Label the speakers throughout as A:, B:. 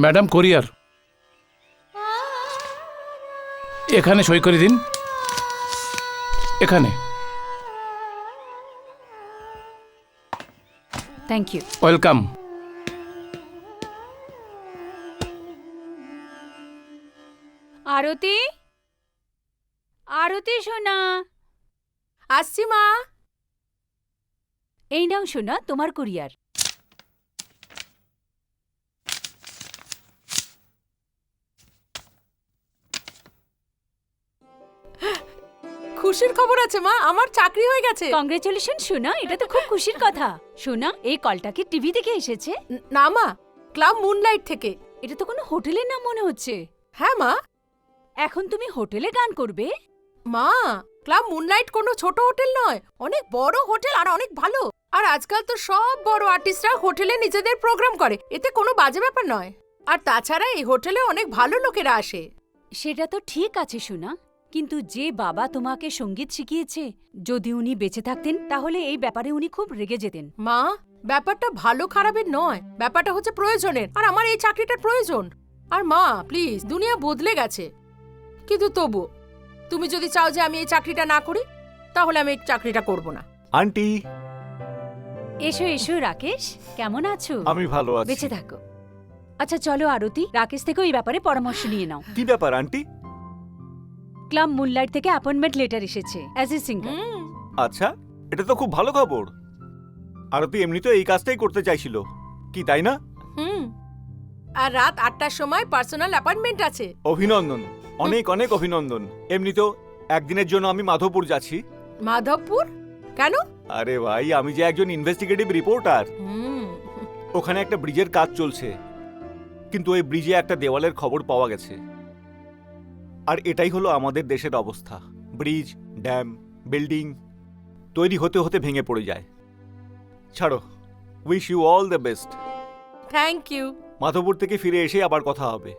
A: Madam কোরিয়ার, এখানে সই করে দিন। এখানে।
B: Thank you.
A: Welcome.
B: Arati, Arati সোনা।
C: আসছি মা।
B: এই নাও সোনা, তোমার কুরিয়ার।
C: খুশির খবর আছে মা, আমার চাকরি হয়ে গেছে।
B: কংগ্রেচুলেশন সোনা, এটা তো খুব খুশির কথা। সোনা, এই কলটা কি টিভি থেকে এসেছে?
C: না মা, ক্লাব মুনলাইট থেকে।
B: এটা তো কোনো হোটেলের নাম মনে হচ্ছে।
C: হ্যাঁ মা।
B: এখন তুমি হোটেলে গান করবে?
C: মা, ক্লাব মুনলাইট কোনো ছোট হোটেল নয়, অনেক বড় হোটেল আর অনেক ভালো। আর আজকাল তো সব বড় আর্টিস্টরা হোটেলে নিজেদের প্রোগ্রাম করে, এতে কোনো বাজে ব্যাপার নয়। আর তাছাড়া এই হোটেলে অনেক ভালো লোকেরা আসে।
B: সেটা তো ঠিক আছে সোনা, কিন্তু যে বাবা তোমাকে সঙ্গীত শিখিয়েছে, যদি উনি বেঁচে থাকতেন তাহলে এই ব্যাপারে উনি খুব রেগে যেতেন।
C: মা, ব্যাপারটা ভালো খারাপের নয়, ব্যাপারটা হচ্ছে প্রয়োজনের, আর আমার এই চাকরিটার প্রয়োজন। আর মা প্লিজ, দুনিয়া বদলে গেছে, কিন্তু তবু তুমি যদি চাও যে আমি এই চাকরিটা না করি, তাহলে আমি এই চাকরিটা করব না।
D: আন্টি,
B: এসো এসো রাকেশ, কেমন আছো?
D: আমি ভালো আছি।
B: বেঁচে থাকো। আচ্ছা চলো আরতি, রাকেশ থেকেও এই ব্যাপারে পরামর্শ নিয়ে নাও।
D: কি ব্যাপার আন্টি?
B: ক্লাব মুনলাইট থেকে অ্যাপয়েন্টমেন্ট লেটার এসেছে অ্যাজ এ সিঙ্গার।
D: আচ্ছা, এটা তো খুব ভালো খবর। আরতি এমনি তো এই কাজটাই করতে চাইছিল, কি তাই না?
C: আর রাত ৮টার সময় পার্সোনাল অ্যাপয়েন্টমেন্ট আছে।
D: অভিনন্দন, অনেক অনেক অভিনন্দন। এমনিতেও একদিনের জন্য আমি মাধবপুর যাচ্ছি।
C: মাধবপুর কেন?
D: আরে ভাই, আমি যে একজন ইনভেস্টিগেটিভ রিপোর্টার। ওখানে একটা ব্রিজের কাজ চলছে, কিন্তু ওই ব্রিজে একটা দেওয়ালের খবর পাওয়া গেছে। আর এটাই হলো আমাদের দেশের অবস্থা। ব্রিজ, ড্যাম, বিল্ডিং তৈরি হতে হতে ভেঙে পড়ে যায়। ছাড়ো, wish you all the best.
C: Thank you.
D: Madhabpur থেকে ফিরে এসে আবার কথা হবে।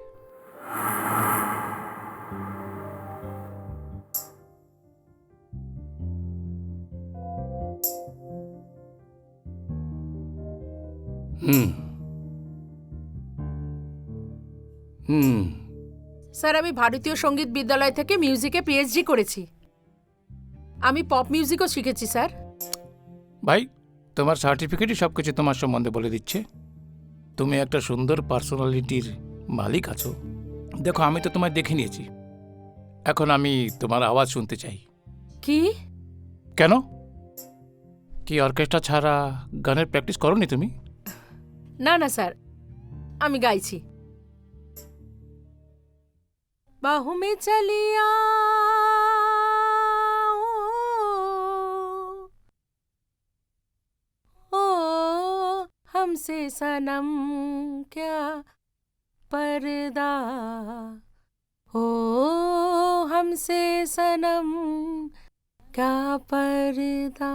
A: হুম হুম
C: স্যার, আমি ভারতীয় সঙ্গীত বিদ্যালয় থেকে মিউজিকে পিএইচডি করেছি। আমি পপ মিউজিকও শিখেছি স্যার।
A: ভাই, তোমার সার্টিফিকেটই সব কিছু তোমার সম্বন্ধে বলে দিচ্ছে। তুমি একটা সুন্দর পার্সোনালিটির মালিক আছো। দেখো, আমি তো তোমায় দেখে নিয়েছি, এখন আমি তোমার আওয়াজ শুনতে চাই।
C: কি?
A: কেন? কি অর্কেস্ট্রা ছাড়া গানের প্র্যাকটিস করোনি তুমি?
C: না না স্যার, আমি গাইছি। বাহু মে চলিয়া ও हमसे सनम क्या पर्दा हो, हमसे सनम क्या पर्दा,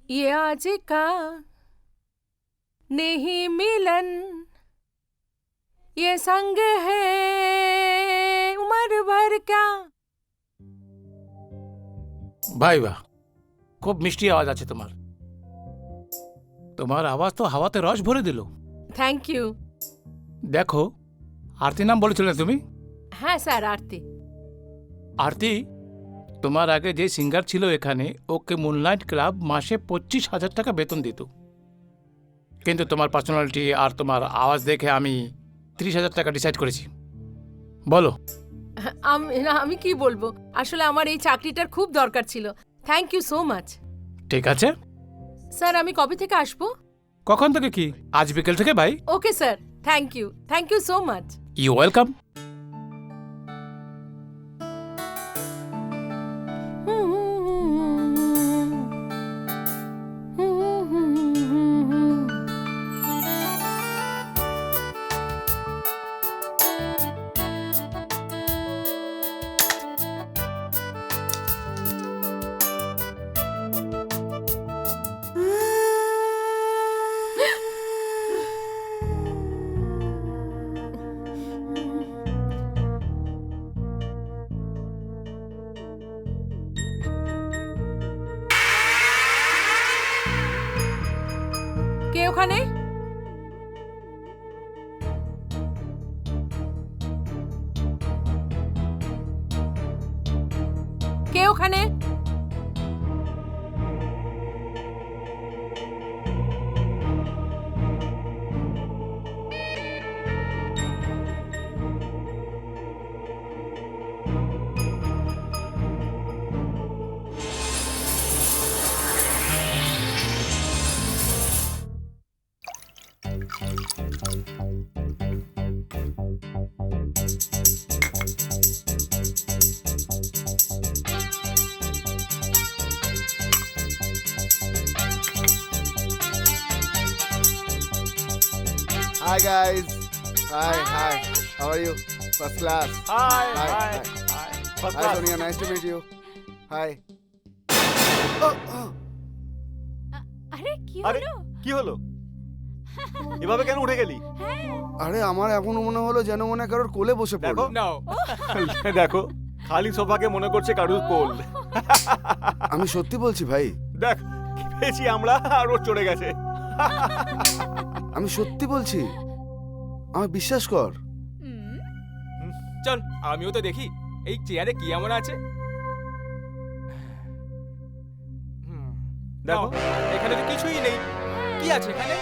C: ये आज का नहीं मिलन, ये संग है उम्र भर क्या।
A: ভাই বাহ, খুব মিষ্টি আওয়াজ আছে তোমার। তোমার আওয়াজ তো হাওয়াতে রস ভরে দিল।
C: Thank you.
A: দেখো, আরতি নাম বলেছিলে তুমি?
C: হ্যাঁ স্যার, আরতি।
A: আরতি, তোমার আগে যে সিঙ্গার ছিল এখানে, ওকে মুনলাইট ক্লাব মাসে 25,000 টাকা বেতন দিত। কিন্তু তোমার পার্সোনালিটি আর তোমার আওয়াজ দেখে আমি 30,000 টাকা ডিসাইড করেছি। বলো।
C: আমি কি বলবো, আসলে আমার এই চাকরিটার খুব দরকার ছিল। Thank you so much.
A: ঠিক আছে।
C: স্যার, আমি কবে থেকে আসবো?
A: কখন থেকে? কি আজ বিকেল থেকে ভাই?
C: Okay sir, thank you so much.
A: You welcome.
C: কে ওখানে?
E: Hi guys. Hi. How are you? First class.
D: Hi
E: Hi,
D: hi
E: hi.
D: Hi
E: Hi Sonia, nice to meet you. Hi.
B: আরে কি
D: আরে
B: হলো?
D: কি হলো? এভাবে কেন উঠে গেলি?
E: আরে আমার এখন মনে হলো যেন মনে কারোর কোলে বসে
D: দেখো
E: পড়লো।
D: দেখো খালি সোফাকে মনে করছে কারুর কোল।
E: আমি সত্যি বলছি ভাই,
D: দেখ কি পেয়েছি আমরা আর ও চড়ে গেছে।
E: আমি সত্যি বলছি, আমার বিশ্বাস কর।
F: চল আমিও তো দেখি এই চেয়ারে কি এমন আছে।
D: দেখো
F: নাও, এখানে তো কিছুই নেই। কি আছে এখানে?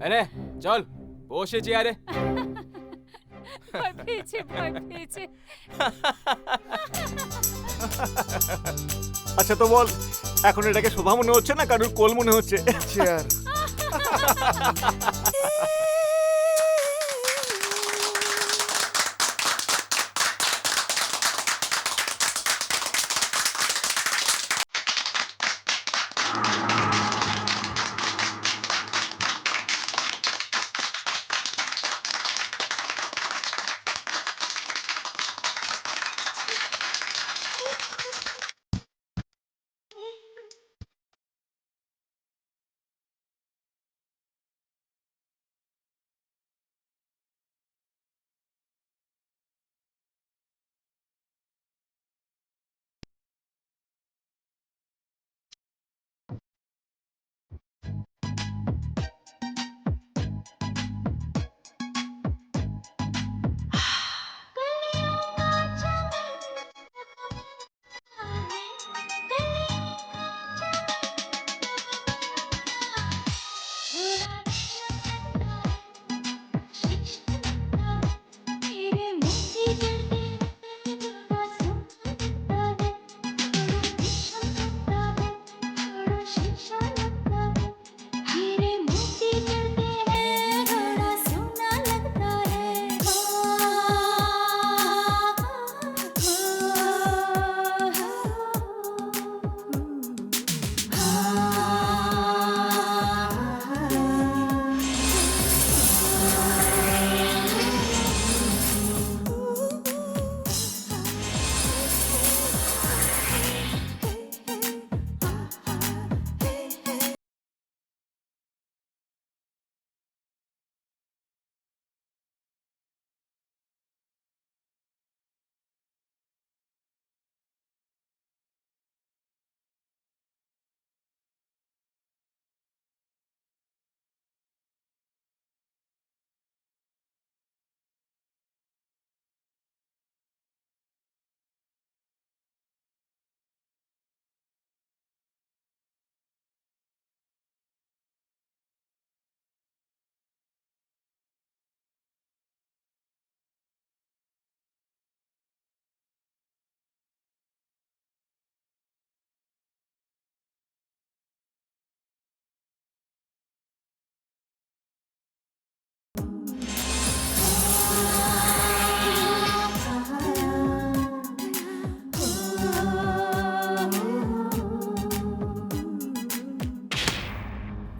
F: আরে চল বসে চেয়ারে।
B: ভয় পেয়েছে, ভয় পেয়েছে।
D: আচ্ছা তো বল এখন এটাকে শোভা মনে হচ্ছে না কারুর কোল মনে হচ্ছে?
E: চেয়ার।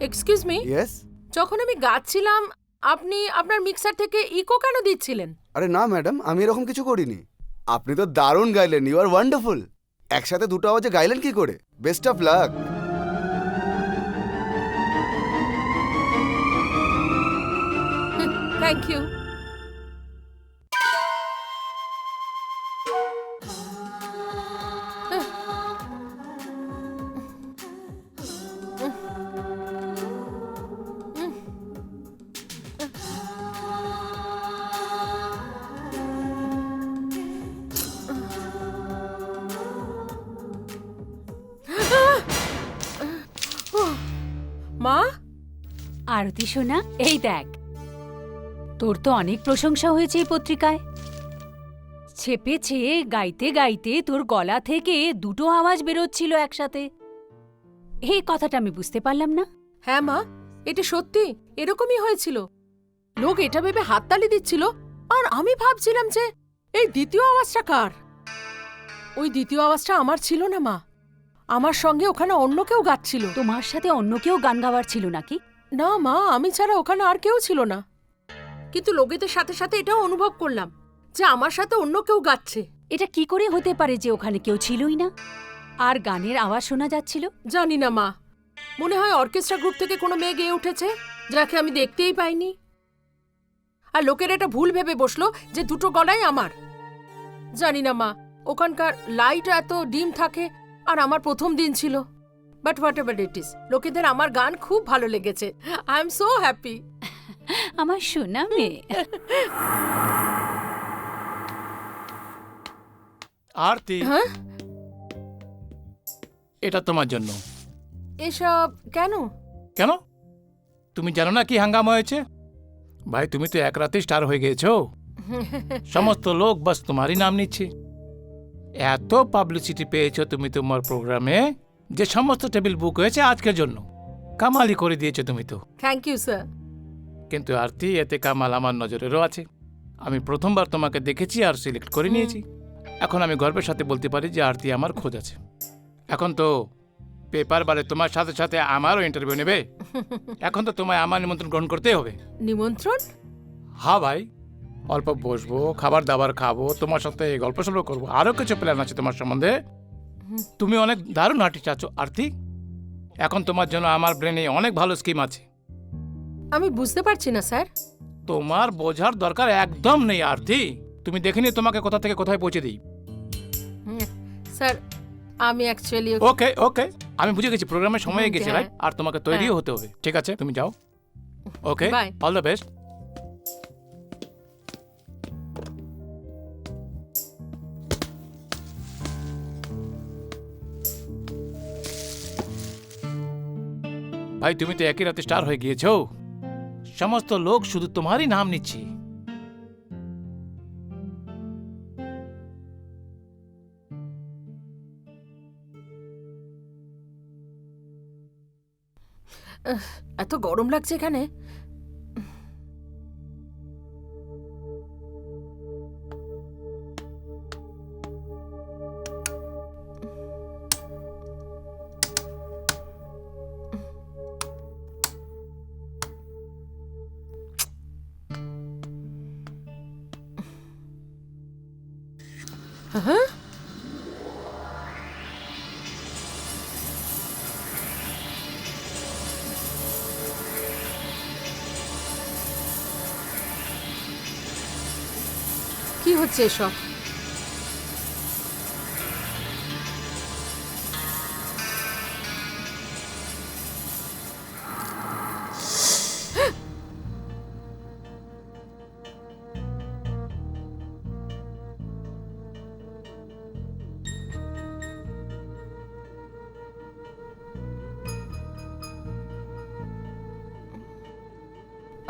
C: Excuse me,
E: yes.
C: যখন আমি গাচ্ছিলাম আপনি আপনার মিক্সার থেকে ইকো কেন দিচ্ছিলেন?
E: আরে না ম্যাডাম, আমি এরকম কিছু করিনি। আপনি তো দারুণ গাইলেন, ইউ আর ওয়ান্ডারফুল। একসাথে দুটো আওয়াজে গাইলেন কি করে? Best of luck.
C: Thank you. মা,
B: আরতি সোনা, এই দেখ, তোর তো অনেক প্রশংসা হয়েছে এই পত্রিকায়। ছেপেছে গাইতে গাইতে তোর গলা থেকে দুটো আওয়াজ বেরোচ্ছিল একসাথে। এই কথাটা আমি বুঝতে পারলাম না।
C: হ্যাঁ মা, এটা সত্যি এরকমই হয়েছিল। লোক এটা ভেবে হাততালি দিচ্ছিল, আর আমি ভাবছিলাম যে এই দ্বিতীয় আওয়াজটা কার। ওই দ্বিতীয় আওয়াজটা আমার ছিল না মা, আমার সঙ্গে ওখানে অন্য কেউ গাচ্ছিল।
B: তোমার সাথে অন্য কেউ গান গাওয়ার ছিল নাকি?
C: না মা, আমি ছাড়া ওখানে আর কেউ ছিল না। কিন্তু লোকেদের সাথে সাথে এটাও অনুভব করলাম যে আমার সাথে অন্য কেউ গাচ্ছে।
B: এটা কি করে হতে পারে যে ওখানে কেউ ছিলই না আর গানের আওয়াজ শোনা যাচ্ছিল?
C: জানি না মা, মনে হয় অর্কেস্ট্রা গ্রুপ থেকে কোনো মেয়ে গেয়ে উঠেছে যাকে আমি দেখতেই পাইনি। আর লোকের এটা ভুল ভেবে বসলো যে দুটো গলাই আমার। জানি না মা, ওখানকার লাইট এত ডিম থাকে, আর আমার প্রথম দিন ছিল। But what ever it is, লোকেদের আমার গান খুব ভালো লেগেছে। I am so happy.
B: আমার সোনা মেয়ে।
A: আরতি,
C: হ্যাঁ,
A: এটা তোমার জন্য।
C: এসব কেন?
A: কেন? তুমি জানো না কি হাঙ্গামা হয়েছে? ভাই, তুমি তো এক রাতে স্টার হয়ে গিয়েছো। সমস্ত লোক বাস তোমারই নাম নিচ্ছে। এত পাবলিসিটি পেয়েছো তুমি তোমার প্রোগ্রামে যে সমস্ত টেবিল বুক হয়েছে আজকের জন্য। কামালই করে দিয়েছো তুমি তো।
C: Thank you sir.
A: কিন্তু আরতি, এতে কামাল আমার নজরেরও আছে। আমি প্রথমবার তোমাকে দেখেছি আর সিলেক্ট করে নিয়েছি। এখন আমি গর্বের সাথে বলতে পারি যে আরতি আমার খোঁজ আছে। এখন তো পেপার বারে তোমার সাথে সাথে আমারও ইন্টারভিউ নেবে। এখন তো তোমায় আমার নিমন্ত্রণ গ্রহণ করতেই হবে।
C: নিমন্ত্রণ?
A: হ্যাঁ ভাই, অল্প বসবো, খাবার দাবার খাবো, তোমার সাথে গল্প সল্প করবো, আরও কিছু প্ল্যান আছে তোমার সম্বন্ধে। তুমি অনেক দারুণ আর্টিস্ট আছো আরতি। এখন তোমার জন্য আমার ব্রেনে অনেক ভালো স্কিম আছে।
C: আমি বুঝতে পারছি না স্যার।
A: তোমার বোঝার দরকার একদম নেই আরতি। তুমি দেখেনি তোমাকে কোথা থেকে কোথায় পৌঁছে দিই।
C: স্যার, আমি অ্যাকচুয়ালি
A: ওকে ওকে, আমি বুঝে গেছি প্রোগ্রামের সময় হয়ে গেছে,
C: হ্যাঁ।
A: রাইট? আর তোমাকে তৈরিও
C: হ্যাঁ।
A: হতে হবে। ঠিক আছে, তুমি যাও। ওকে,
C: বাই।
A: All the best. ভাই, তুমি তো একই রাতে স্টার হয়ে গিয়েছো। সমস্ত লোক শুধু তোমারই নাম নিচ্ছে।
C: এত গরম লাগছে এখানে। হ্যাঁ, কি হচ্ছে এসব?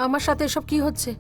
C: আমার সাথে এসব কি হচ্ছে?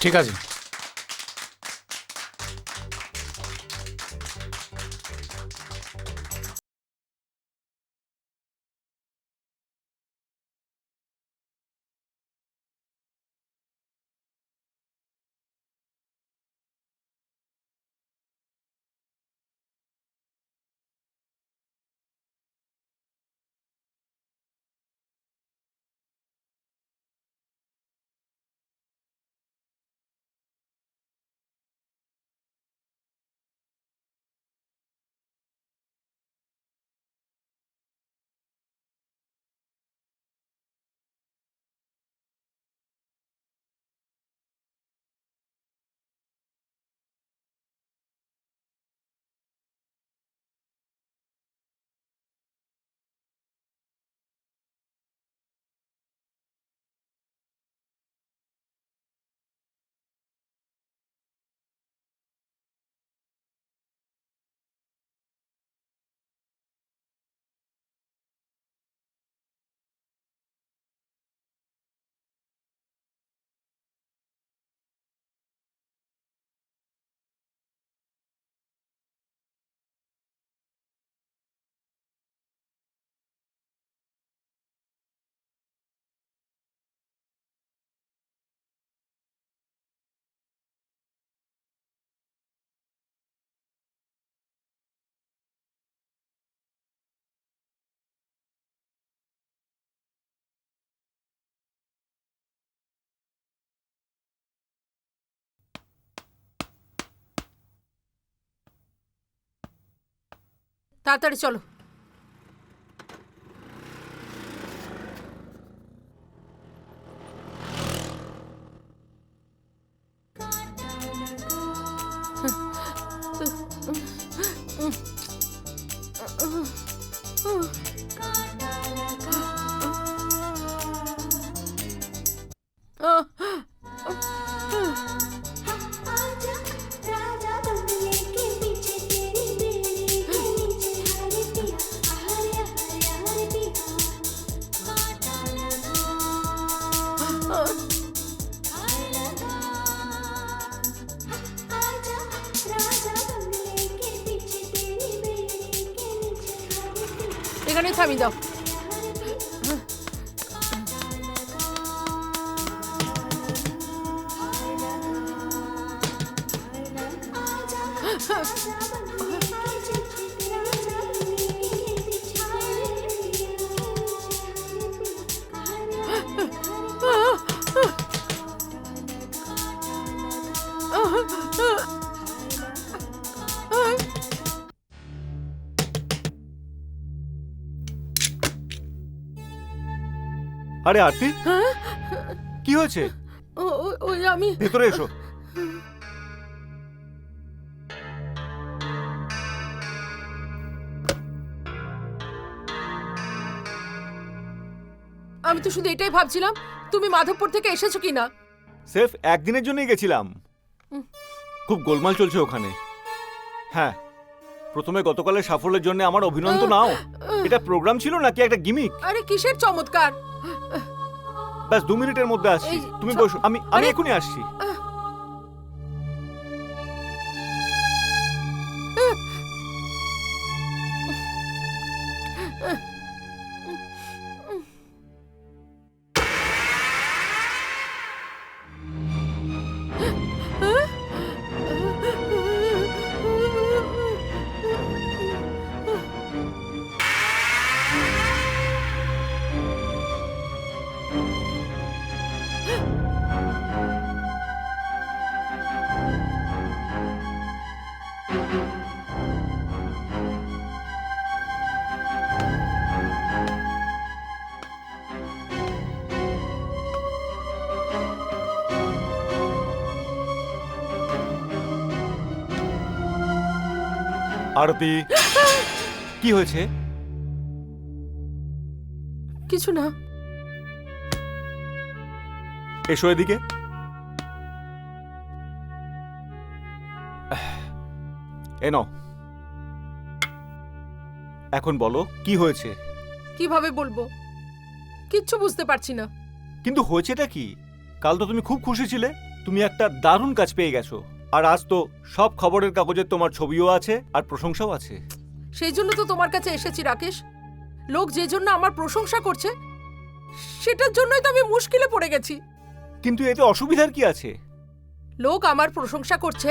A: ঠিক আছে।
C: তাড়াতাড়ি চলো। এখানেই থামিয়ে দাও।
D: আরে আরতি, কি হয়েছে?
C: ওই আমি
D: ভেতরে এসো।
C: আমি তো শুধু এটাই ভাবছিলাম তুমি মাধবপুর থেকে এসেছো কিনা।
D: সেফ একদিনের জন্যই গেছিলাম। খুব গোলমাল চলছে ওখানে। হ্যাঁ, প্রথমে গতকালের সাফল্যের জন্য আমার অভিনন্দন নাও। এটা প্রোগ্রাম ছিল নাকি একটা গিমিক?
C: আরে কিসের চমৎকার!
D: ব্যাস 2 মিনিটের মধ্যে আসছি, তুমি বসো, আমি এখনই আসছি। আরতি, কি হয়েছে?
C: কিছু না।
D: এসো এদিকে। এনো, এখন বলো কি হয়েছে?
C: কিভাবে বলবো, কিচ্ছু বুঝতে পারছি না।
D: কিন্তু হয়েছেটা কি? কাল তো তুমি খুব খুশি ছিলে, তুমি একটা দারুণ কাজ পেয়ে গেছো। আর আজ তো সব খবরের কাগজে তোমার ছবিও আছে আর প্রশংসাও আছে।
C: সেই জন্য তো তোমার কাছে এসেছি রাকেশ। লোক যে জন্য আমার প্রশংসা করছে সেটার জন্যই তো আমি মুশকিলে পড়ে গেছি।
D: কিন্তু এতে অসুবিধার কি আছে?
C: লোক আমার প্রশংসা করছে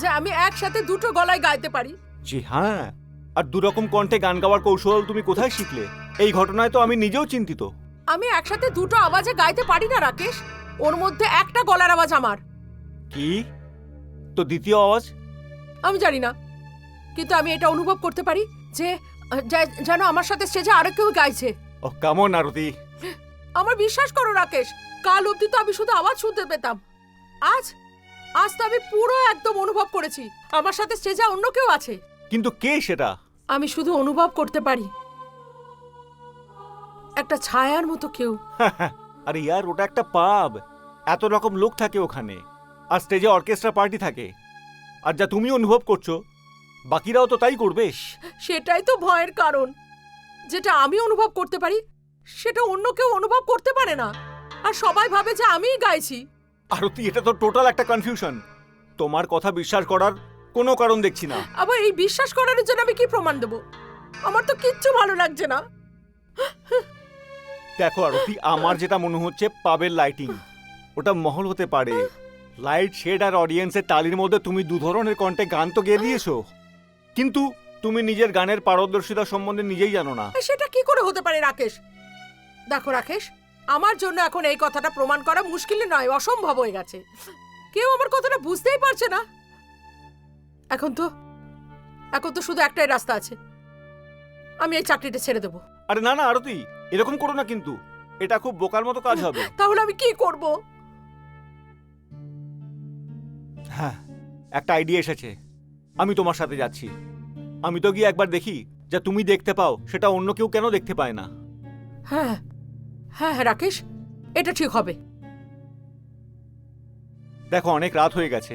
C: যে আমি একসাথে দুটো গলায় গাইতে পারি।
D: জি হ্যাঁ, আর দুরকম কণ্ঠে গান গাওয়ার কৌশল তুমি কোথায় শিখলে? এই ঘটনায় তো আমি নিজেও চিন্তিত।
C: আমি একসাথে দুটো আওয়াজে গাইতে পারি না রাকেশ। ওর মধ্যে একটা গলার আওয়াজ আমার।
D: কি? তো দ্বিতীয় আওয়াজ?
C: আমি জানি না, কিন্তু আমি এটা অনুভব করতে পারি যে যেন আমার সাথে স্টেজে আরো কেউ গাইছে।
D: ও কেমন আরতি?
C: আমার বিশ্বাস করো রাকেশ, কাল অবধি তো আমি শুধু আওয়াজ শুনতে পেতাম। আজ আজ তো আমি পুরো একদম অনুভব করেছি আমার সাথে স্টেজে অন্য কেউ আছে।
D: কিন্তু কে সেটা?
C: আমি শুধু অনুভব করতে পারি একটা ছায়ার মতো কেউ।
D: আরে ইয়ার, ওটা একটা পাব। এত রকম লোক থাকে ওখানে, আর স্টেজে অর্কেস্ট্রা পার্টি থাকে। আর যা তুমি অনুভব করছো বাকিরাও তো তাই করবে।
C: সেটাই তো ভয়ের কারণ। যেটা আমি অনুভব করতে পারি সেটা অন্য কেউ অনুভব করতে পারে না, আর সবাই ভাবে যে আমিই গাইছি।
D: আরতি, এটা তো টোটাল একটা কনফিউশন। তোমার কথা বিশ্বাস করার কোনো কারণ দেখছি না।
C: আবার এই বিশ্বাস করার জন্য আমি কি প্রমাণ দেব? আমার তো কিচ্ছু ভালো লাগছে না।
D: দেখো আরতি, আমার যেটা মনে হচ্ছে পাবের লাইটিং, ওটা মহল হতে পারে। লাইট শেড আর অডিয়েন্সের তালির মধ্যে তুমি দু ধরনের কণ্ঠে গান তো গেয়ে দিয়েছো, কিন্তু তুমি নিজের গানের পারদর্শিতা সম্বন্ধে নিজেই জানো না।
C: সেটা কি করে হতে পারে রাকেশ? দেখো রাকেশ, আমার জন্য এখন এই কথাটা প্রমাণ করা মুশকিল নয়, অসম্ভব হয়ে গেছে। কেউ আমার কথাটা বুঝতেই পারছে না। এখন তো শুধু একটাই রাস্তা আছে, আমি এই চাকরিটা ছেড়ে দেবো।
D: আরে না না আরতি, এরকম করো না কিন্তু, এটা খুব বোকার মতো কাজ হবে।
C: তাহলে আমি কি করব?
D: হ্যাঁ, একটা আইডিয়া এসেছে। আমি তোমার সাথে যাচ্ছি। আমি তো গিয়ে একবার দেখি, যা তুমি দেখতে পাও সেটা অন্য কেউ কেন দেখতে পায় না।
C: হ্যাঁ হ্যাঁ হ্যাঁ রাকেশ, এটা ঠিক হবে।
D: দেখো অনেক রাত হয়ে গেছে,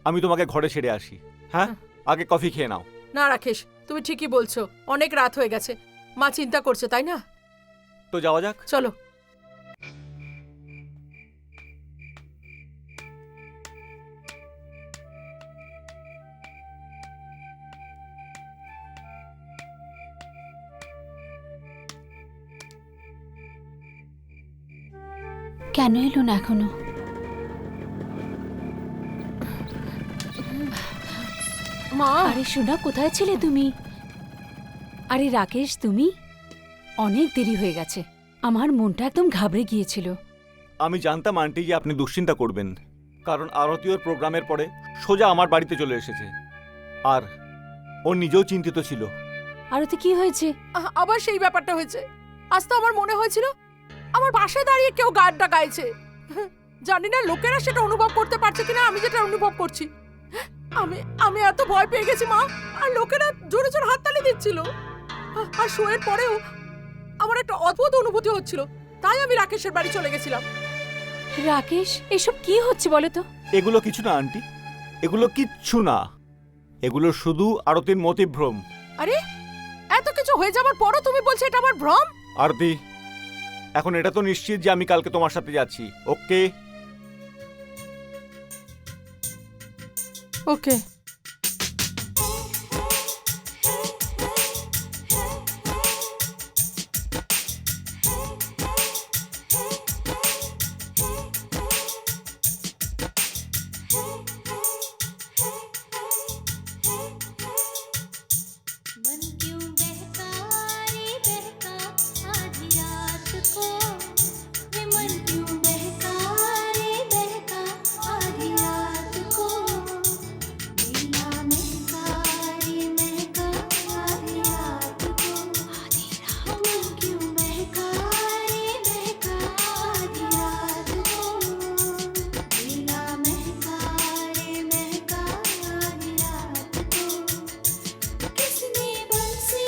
D: আমি তোমাকে ঘরে ছেড়ে আসি। হ্যাঁ, আগে কফি খেয়ে নাও।
C: না রাকেশ, তুমি ঠিকই বলছো, অনেক রাত হয়ে গেছে। মা চিন্তা করছে, তাই না?
D: তো যাওয়া যাক।
C: চলো।
B: কেন এলো না এখনো?
C: মা,
B: আরে সোনা, কোথায় ছিলে তুমি? আরে রাকেশ, তুমি? অনেক দেরি হয়ে গেছে, আমার মনটা একদম ঘাবড়ে গিয়েছিল।
D: আমি জানতাম আন্টি যে আপনি দুশ্চিন্তা করবেন, কারণ আরতি ওর প্রোগ্রামের পরে সোজা আমার বাড়িতে চলে এসেছে, আর ও নিজেও চিন্তিত ছিল।
B: আরতি, কি হয়েছে?
C: আবার সেই ব্যাপারটা হয়েছে। আজ তো আমার মনে হয়েছিল আমার পাশে দাঁড়িয়ে কেউ গানটা গাইছে। জানি না লোকেরা সেটা অনুভব করতে পারছে কিনা, আমি যেটা অনুভব করছি। আমি আমি এত ভয় পেয়ে গেছি মা, আর লোকেরা জোরে জোরে হাততালি দিচ্ছিল। আর শোয়ের পরেও আমার একটা অদ্ভুত অনুভূতি হচ্ছিল, তাই আমি রাকেশের বাড়ি চলে গেছিলাম।
B: রাকেশ, এসব কি হচ্ছে বলো তো?
D: এগুলো কিছু না আন্টি, এগুলো কিচ্ছু না, এগুলো শুধু আরতির মতিভ্রম।
C: আরে এত কিছু হয়ে যাবার পরও তুমি বলছো এটা আমার ভ্রম?
D: আরতি, এখন এটা তো নিশ্চিত যে আমি কালকে তোমার সাথে যাচ্ছি। ওকে?
C: ওকে।
G: मन क्यों बहका रे बहका आधी रात को, वे मन क्यों बहका रे बहका आधी रात को, नीला महका रे महका आधी रात को, मन क्यों बहका रे बहका आधी रात को, नीला महका रे महका आधी रात को, किसने बंसी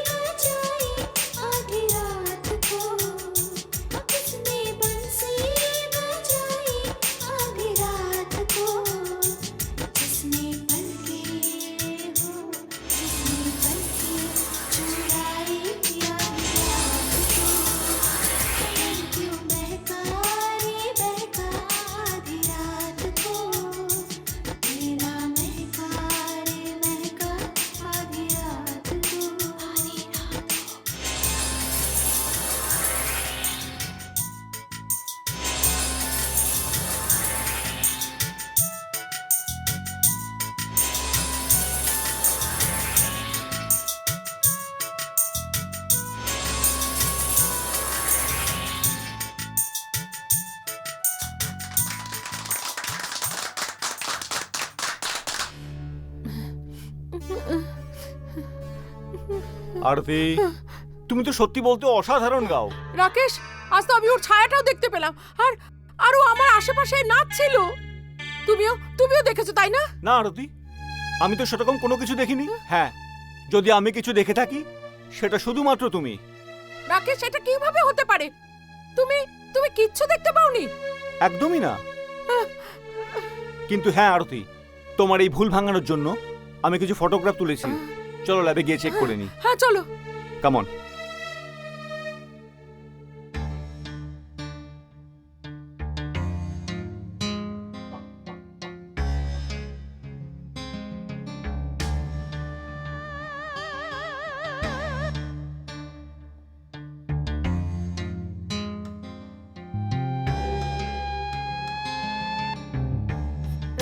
G: बजाई आधी रात को, किसने बंसी बजाई आधी रात को, जिसने पलके हो जिसने पलके चुराई आधी रात को, मन क्यों बहका रे बहका आधी रात को, नीला महका रे महका आधी रात को, आधी रात को।
D: আরতি, তুমি তো সত্যি বলতে অসাধারণ গাও।
C: রাকেশ, আজ তো আমি ওর ছায়াটাও দেখতে পেলাম, আর আরো আমার আশেপাশে নাচছিল। তুমিও দেখেছো, তাই না?
D: না আরতি, আমি তো সেরকম কোনো কিছু দেখিনি। হ্যাঁ, যদি আমি কিছু দেখে থাকি সেটা শুধুমাত্র তুমি।
C: রাকেশ, এটা কিভাবে হতে পারে? তুমি তুমি কিচ্ছু দেখতে পাওনি?
D: একদমই না। কিন্তু হ্যাঁ আরতি, তোমার এই ভুল ভাঙানোর জন্য আমি কিছু ফটোগ্রাফ তুলেছি। চলো ল্যাবে গিয়ে চেক করে নি।
C: হ্যাঁ চলো।
D: Come on.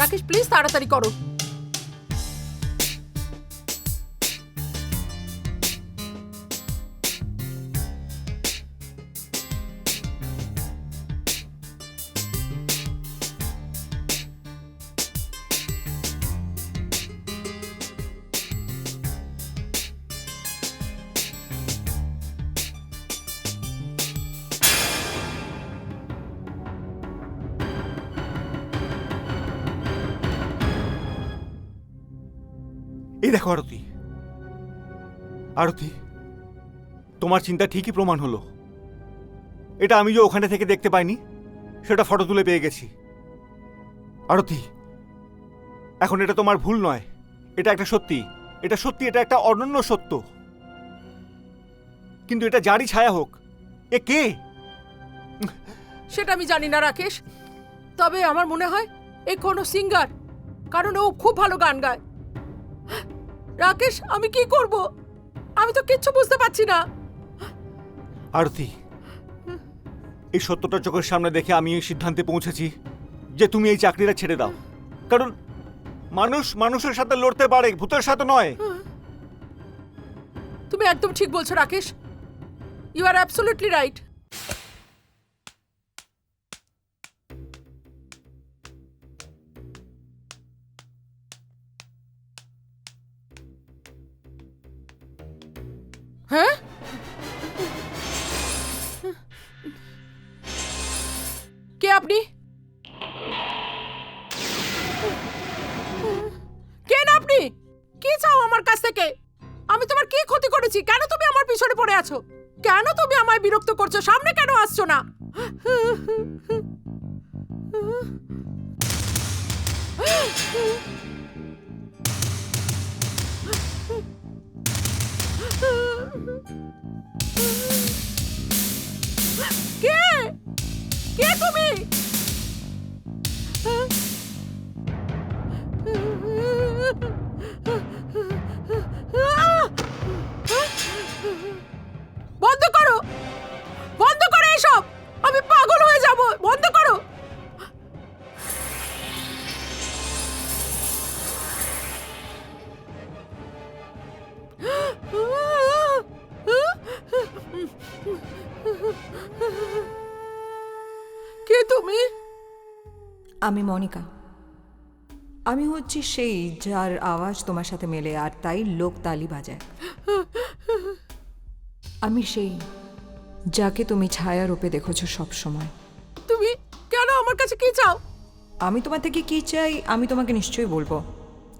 C: রাকেশ, প্লিজ তাড়াতাড়ি করো।
D: এই দেখো আরতি, আরতি, তোমার চিন্তা ঠিকই প্রমাণ হলো। এটা আমি যে ওখানে থেকে দেখতে পাইনি, সেটা ফটো তুলে পেয়ে গেছি। আরতি, এখন এটা তোমার ভুল নয়, এটা একটা সত্যি, এটা সত্যি, এটা একটা অনন্য সত্য। কিন্তু এটা যারই ছায়া হোক, এ কে?
C: সেটা আমি জানি না রাকেশ, তবে আমার মনে হয় এ কোনো সিঙ্গার, কারণ ও খুব ভালো গান গায়। রাকেশ, আমি কি করব? আমি তো কিচ্ছু বুঝতে পারছি না।
D: আরতি, এই সত্যটা চোখের সামনে দেখে আমি এই সিদ্ধান্তে পৌঁছেছি যে তুমি এই চাকরিটা ছেড়ে দাও। কারণ মানুষ মানুষের সাথে লড়তে পারে, ভূতের সাথে নয়।
C: তুমি একদম ঠিক বলছো Rakesh, you are absolutely right. হ্যাঁ, কে আপনি? কেন আপনি? কি চাও আমার কাছ থেকে? আমি তোমার কি ক্ষতি করেছি? কেন তুমি আমার পিছনে পড়ে আছো? কেন তুমি আমায় বিরক্ত করছো? সামনে কেন আসছো না? কে? কে তুমি? বন্ধ করো, বন্ধ করো এসব, আমি পাগল হয়ে যাব, বন্ধ করো। কে তুমি?
H: আমি মনিকা। আমি হচ্ছি সেই যার আওয়াজ তোমার সাথে মেলে আর তাই লোক তালি বাজায়। আমি সেই যাকে তুমি ছায়া রূপে দেখেছো সব সময়।
C: তুমি কেন আমার কাছে কি চাও?
H: আমি তোমার থেকে কি চাই আমি তোমাকে নিশ্চয়ই বলবো,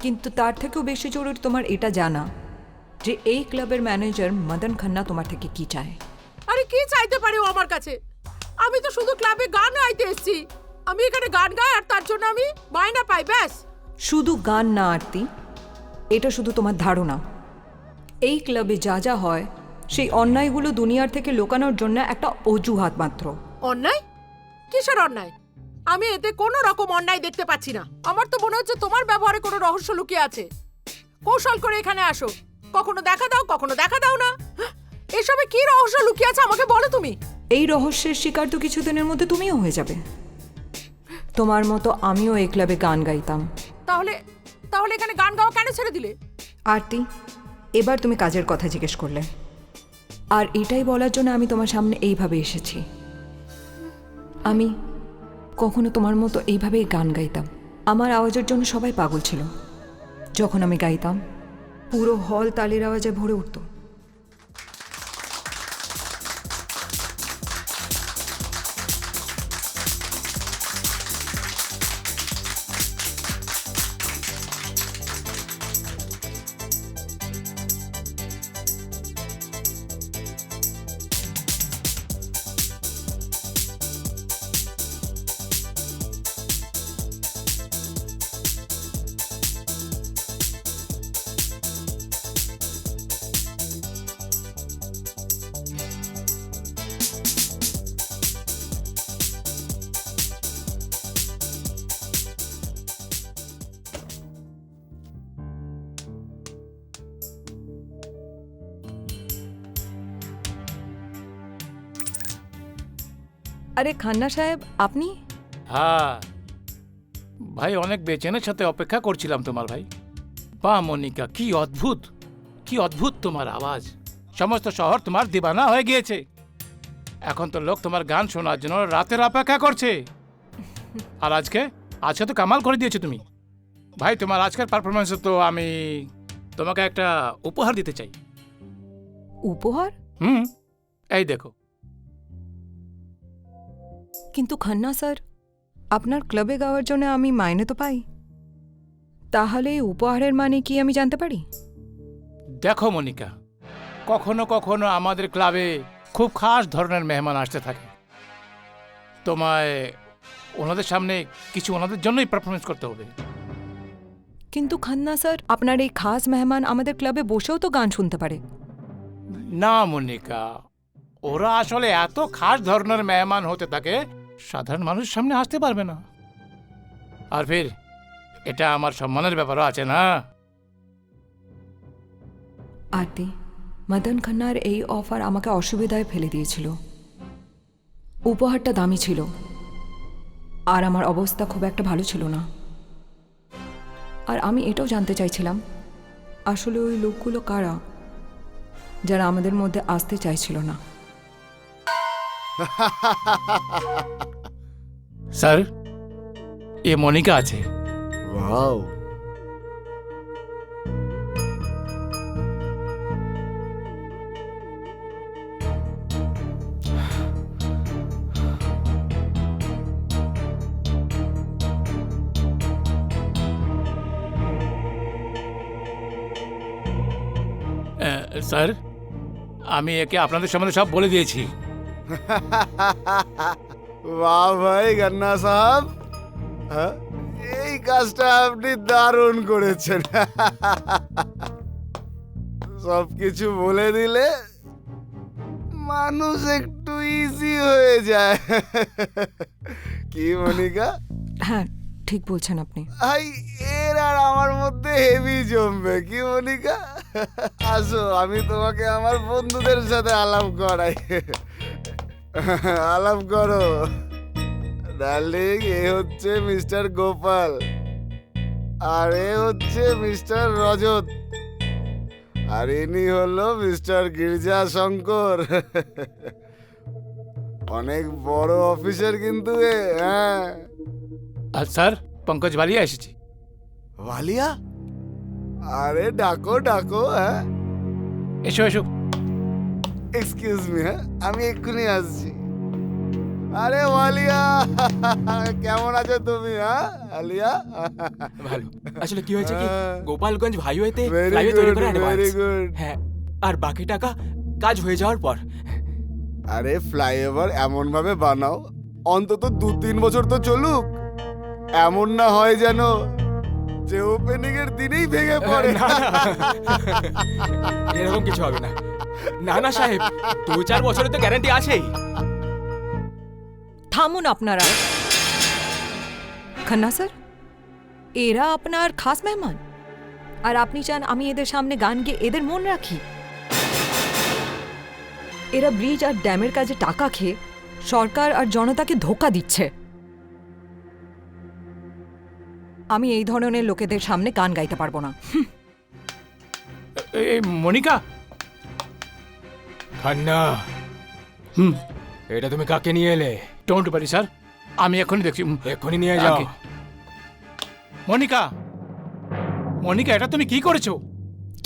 H: কিন্তু তার থেকেও বেশি জরুরি তোমার এটা জানা যে এই ক্লাবের ম্যানেজার মদন খান্না তোমার থেকে কি চায়।
C: আরে কি চাইতে পারে ও আমার কাছে? আমি তো শুধু ক্লাবে গান গাইতে এসেছি। আমি এখানে গান গাই আর তার জন্য আমি মাইনা পাই, ব্যাস।
H: শুধু গান না আরতি, এটা শুধু তোমার ধারণা। এই ক্লাবে যা যা হয় সেই অন্যায়গুলো দুনিয়ার থেকে লুকানোর জন্য একটা অজুহাত মাত্র।
C: অন্যায়? কিসের অন্যায়? আমি এতে কোনো রকম অন্যায় দেখতে পাচ্ছি না। আমার তো মনে হচ্ছে তোমার ব্যবহারে কোনো রহস্য লুকিয়ে আছে। কৌশল করে এখানে আসো, কখনো দেখা দাও, কখনো দেখা দাও না। এসবে কি রহস্য লুকিয়ে আছে আমাকে বলো তুমি।
H: এই রহস্যের শিকার তো কিছুদিনের মধ্যে তুমিও হয়ে যাবে। তোমার মতো আমিও এই ক্লাবে গান গাইতাম।
C: তাহলে তাহলে এখানে গান গাওয়া কেন ছেড়ে দিলে?
H: আরতি, এবার তুমি কাজের কথা জিজ্ঞেস করলে, আর এটাই বলার জন্য আমি তোমার সামনে এইভাবে এসেছি। আমি কখনো তোমার মতো এইভাবেই গান গাইতাম। আমার আওয়াজের জন্য সবাই পাগল ছিল। যখন আমি গাইতাম পুরো হল তালির আওয়াজে ভরে উঠত। আরে খান্না সাহেব, আপনি?
A: হ্যাঁ ভাই, অনেক বেচেনের সাথে অপেক্ষা করছিলাম তোমার ভাই। বাহ মনিকা, কি অদ্ভুত, কি অদ্ভুত তোমার আওয়াজ। সমস্ত শহর তোমার দিবানা হয়ে গিয়েছে। এখন তো লোক তোমার গান শোনার জন্য রাতের অপেক্ষা করছে। আর আজকে আজকে তো কামাল করে দিয়েছো তুমি ভাই। তোমার আজকের পারফরমেন্সে তো আমি তোমাকে একটা উপহার দিতে চাই।
H: উপহার?
A: এই দেখো।
H: কিন্তু খান্না স্যার, আপনার ক্লাবে গাওয়ার জন্য আমি মাইনে তো পাই, তাহলে এই উপহারের মানে কি আমি জানতে পারি?
A: দেখো মনিকা, কখনো কখনো আমাদের ক্লাবে খুব খাস ধরনের মেহমান আসতে থাকে। তোমায় ওনাদের সামনে কিছু ওনাদের জন্যই পারফরমেন্স করতে হবে।
H: কিন্তু খান্না স্যার, আপনার এই খাস মেহমান আমাদের ক্লাবে বসেও তো গান শুনতে পারে।
A: না মনিকা, ওরা আসলে এত খাস ধরনের মেহমান হতে থাকে, সাধারণ মানুষ সামনে আসতে পারবে না। আর ফির এটা আমার সম্মানের ব্যাপারও আছে না।
H: আরতি, মদন খান্নার এই অফার আমাকে অসুবিধায় ফেলে দিয়েছিল। উপহারটা দামি ছিল, আর আমার অবস্থা খুব একটা ভালো ছিল না। আর আমি এটাও জানতে চাইছিলাম আসলে ওই লোকগুলো কারা যারা আমাদের মধ্যে আসতে চাইছিল না।
A: স্যার, এ মনিকা আছে।
E: ওয়াও,
A: স্যার, আমি একে আপনাদের সামনে সব বলে দিয়েছি।
E: বাহ ভাই গান্না সাহেব, হ্যাঁ, এই কাজটা আপনি দারুণ করেছেন। সবকিছু বলে দিলে মানুষ একটু ইজি হয়ে যায়। কি মনিকা?
H: হ্যাঁ, ঠিক বলছেন আপনি।
E: আই, এর আর আমার মধ্যে হেভি জমবে। কি মনিকা? আসো, আমি তোমাকে আমার বন্ধুদের সাথে আলাপ করাই। আলাপ করো ডার্লিং। এ হচ্ছে মিস্টার গোপাল, আর এ হচ্ছে মিস্টার রজত, আর ইনি হলো মিস্টার গির্জা শঙ্কর। অনেক বড় অফিসার কিন্তু এ। হ্যাঁ,
A: আর স্যার, পঙ্কজ বালিয়া এসেছি।
E: ওয়ালিয়া? আরে ডাকো ডাকো। হ্যাঁ,
A: এসো এসো।
E: এক্সকিউজ মি, হ্যাঁ আমি এক্ষুনি আসছি। আরে ওয়ালিয়া, কেমন আছো তুমি? হ্যাঁ আলিয়া,
F: ভালো। আসলে কি হয়েছে কি, গোপালগঞ্জ হাইওয়েতে
E: ভেরি
F: ফ্লাইওয়ে তৈরি
E: গুড
F: করে
E: ভেরি
F: অ্যাডভান্স।
E: গুড।
F: হ্যাঁ, আর বাকি টাকা কাজ হয়ে যাওয়ার পর।
E: আরে ফ্লাইওভার এমন ভাবে বানাও অন্তত 2-3 বছর তো চলুক। এমন না হয় যেন যে ওপেনিং এর দিনেই ভেঙে পড়ে।
F: না, না, এরকম কিছু হবে না। না না সাহেব, 2-4 বছরের তো গ্যারান্টি আছেই।
H: থামুন আপনারা। খান্না স্যার, এরা আপনার খাস মেহমান, আর আপনি চান আমি এদের সামনে গান গেয়ে এদের মন রাখি? এরা ব্রিজ আর ড্যামের কাজে টাকা খেয়ে সরকার আর জনতাকে ধোঁকা দিচ্ছে। আমি এই ধরনের লোকেদের সামনে গান গাইতে পারবো না।
A: এই মনিকা।
F: খান্না,
A: হুম,
F: এটা তুমি কাকে নিয়ে এলে?
A: ডোন্ট পারি স্যার, আমি এখনই দেখছি।
F: এক্ষুনি নিয়ে যাও।
A: আগে। মনিকা, মনিকা, এটা তুমি কি করেছো?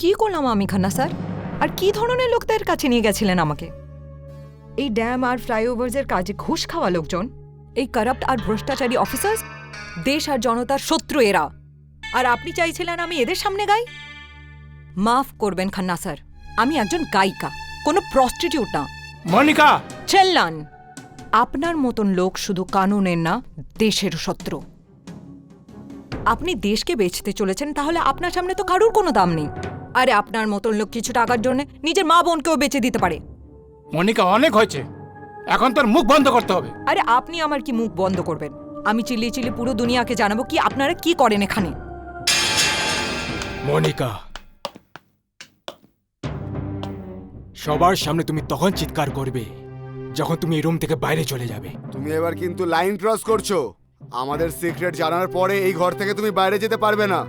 H: কি করলাম আমি খান্না স্যার? আর কি ধরনের লোকদের কাছে নিয়ে গেছিলেন আমাকে? এই ড্যাম আর ফ্লাইওভার্সের কাজে ঘুষ খাওয়া লোকজন, এই কারাপ্ট আর ভ্রষ্টাচারী অফিসার্স, দেশ আর জনতার শত্রু এরা। আর আপনি চাইছিলেন আমি এদের সামনে গাই? মাফ করবেন খান্না স্যার, আমি একজন গায়িকা, কোনো প্রস্টিটিউট না।
A: মনিকা!
H: চেল্লান! আপনার মতন লোক শুধু কানুনের না, দেশের শত্রু। আপনি দেশকে বেচতে চলেছেন, তাহলে আপনার সামনে তো কারুর কোনো দাম নেই। আরে আপনার মতন লোক কিছু টাকার জন্য নিজের মা বোনকেও বেচে দিতে পারে।
A: মনিকা, অনেক হয়েছে, এখন তোর মুখ বন্ধ করতে হবে।
H: আরে আপনি আমার কি মুখ বন্ধ করবেন? আমি চিল্লিয়ে চিল্লিয়ে পুরো দুনিয়াকে জানাবো কি আপনারা কি করেন এখানে।
F: মনিকা, সবার সামনে তুমি তখন চিৎকার করবে যখন তুমি এই রুম থেকে বাইরে চলে যাবে।
E: তুমি এবার কিন্তু লাইন ক্রস করছো। আমাদের সিক্রেট জানার পরে এই ঘর থেকে তুমি বাইরে যেতে পারবে না।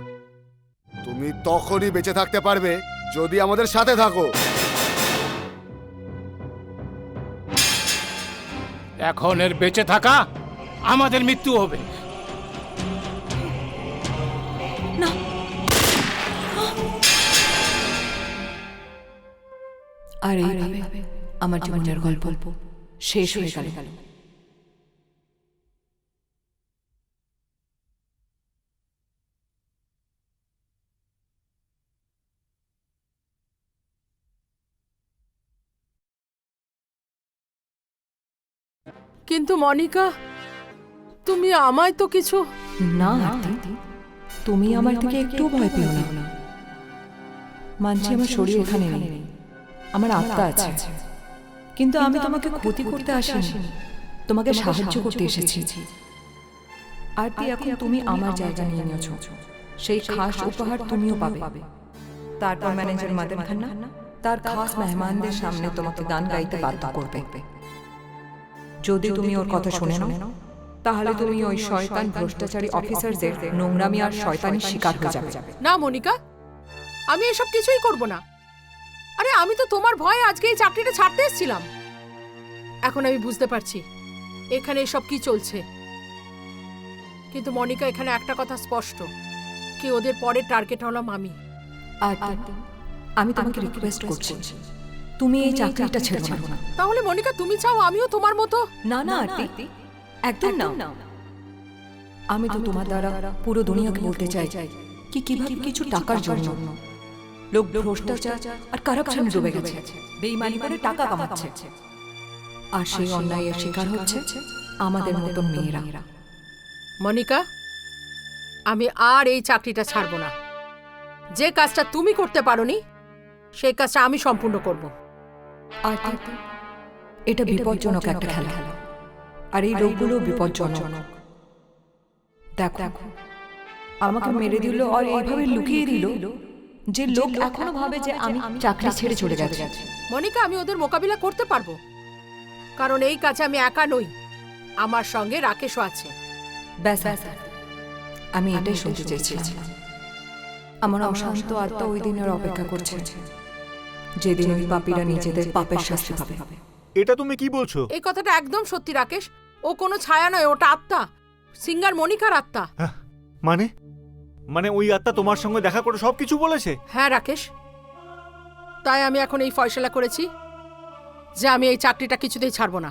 E: তুমি তখনই বেঁচে থাকতে পারবে যদি আমাদের সাথে থাকো।
A: এখন এর বেঁচে থাকা আমাদের মৃত্যু হবে।
H: না, আর এইভাবে আমার জীবনের গল্প শেষ হয়ে গেল।
C: কিন্তু মনিকা, তুমি আমায় তো কিছু।
H: না আরতি, তুমি আমার থেকে একটু ভয় পেও না। মানছি আমার শরীর এখানে নেই, আমার আত্মা আছে, কিন্তু আমি তোমাকে ক্ষতি করতে আসিনি, তোমাকে সাহায্য করতে এসেছি। আরতি, এখন তুমি আমার জায়গা নিয়ে নিয়েছো, সেই খাস উপহার তুমিও পাবে। তারপর ম্যানেজার মাদান খান্না তার খাস মেহমানদের সামনে তোমাকে গান গাইতে বাধ্য করবে। যদি তুমি ওর কথা শুনে নাও, তাহলে তুমি ওই শয়তান ভ্রষ্টাচারী অফিসারদের নোংরামি আর শয়তানির শিকার হয়ে যাবে।
C: না মনিকা, আমি এসব কিছুই করব না। আরে আমি তো তোমার ভয়ে আজকে এই চাকরিটা ছাড়তে এসেছিলাম। এখন আমি বুঝতে পারছি এখানে এসব কি চলছে। কিন্তু মনিকা, এখানে একটা কথা স্পষ্ট, কি ওদের পরের টার্গেট হলাম আমি।
H: আর আমি তোমাকে রিকোয়েস্ট করছি, তুমি এই চাকরিটা ছেড়ো না।
C: তাহলে মনিকা, তুমি চাও আমিও তোমার মতো?
H: না না আরতি, একদম না। আমি তো তোমার দ্বারা পুরো দুনিয়াকে বলতে চাই কি কিভাবে কিছু টাকার জন্য লোক ভ্রষ্টাচার আর কারাপশনে ডুবে গেছে, বেইমানি করে টাকা কামাচ্ছে, আর সেই অন্যায়ের শিকার হচ্ছে আমাদের মতন মেয়েরা।
C: মনিকা, আমি আর এই চাকরিটা ছাড়বো না। যে কাজটা তুমি করতে পারোনি সেই কাজটা আমি সম্পূর্ণ করব।
H: আর এটা বিপজ্জনক একটা খেলা, আর এই লোকগুলো বিপজ্জনক। দেখো, আমাকে মেরে দিল আর এইভাবে লুকিয়ে দিল যে লোক এখনো ভাবে যে আমি চাকরি ছেড়ে চলে গেছি।
C: মনিকা, আমি ওদের মোকাবিলা করতে পারবো, কারণ এই কাজে আমি একা নই, আমার সঙ্গে রাকেশও আছে।
H: ব্যাস, আমি এটাই শুনতে চেয়েছিলাম। আমার অশান্ত আত্মা ওই দিনের অপেক্ষা করছে, যেদিন ওই পাপীরা নিজেদের পাপের শাস্তি পাবে।
D: এটা তুমি কি বলছো?
C: এই কথাটা একদম সত্যি রাকেশ। ও কোনো ছায়া নয়, ওটা আত্মা, সিঙ্গার মনিকার আত্মা।
D: মানে মানে ওই আত্মা তোমার সঙ্গে দেখা করে সবকিছু বলেছে?
C: হ্যাঁ রাকেশ, তাই আমি এখন এই ফয়সালা করেছি যে আমি এই চাকরিটা কিছুতেই ছাড়বো না।